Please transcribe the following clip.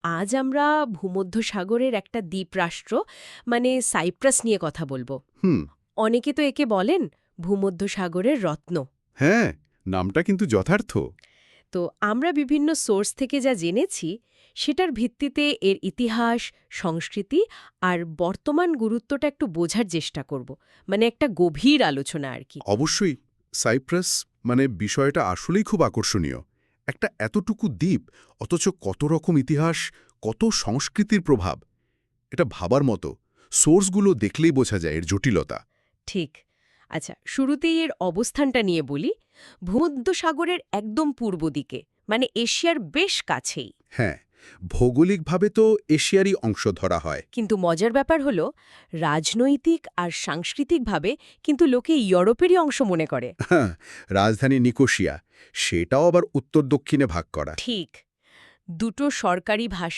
আজ আমরা ভূমধ্যসাগরের একটা দ্বীপরাষ্ট্র মানে সাইপ্রাস নিয়ে কথা বলবো। হুম। অনেকে তো একে বলেন ভূমধ্যসাগরের রত্ন। হ্যাঁ, নামটা কিন্তু যথার্থ। তো আমরা বিভিন্ন সোর্স থেকে যা জেনেছি সেটার ভিত্তিতে এর ইতিহাস, সংস্কৃতি আর বর্তমান গুরুত্বটা একটু বোঝার চেষ্টা করব। মানে একটা গভীর আলোচনা আর কি। অবশ্যই। সাইপ্রাস মানে বিষয়টা আসলেই খুব আকর্ষণীয়। একটা এতটুকু দ্বীপ, অথচ কত রকম ইতিহাস, কত সংস্কৃতির প্রভাব। এটা ভাবার মতো। সোর্সগুলো দেখলেই বোঝা যায় এর জটিলতা। ঠিক। আচ্ছা, শুরুতেই এর অবস্থানটা নিয়ে বলি। ভূমধ্যসাগরের একদম পূর্ব দিকে, মানে এশিয়ার বেশ কাছেই। হ্যাঁ, ভৌগোলিকভাবে তো এশিয়ারই অংশ ধরা হয়। কিন্তু মজার ব্যাপার হলো রাজনৈতিক আর সাংস্কৃতিকভাবে কিন্তু লোকে ইউরোপেরই অংশ মনে করে। হ্যাঁ, রাজধানী নিকোসিয়া, সেটাও আবার উত্তর দক্ষিণে ভাগ করা। ঠিক। দুটো সরকারি ভাষা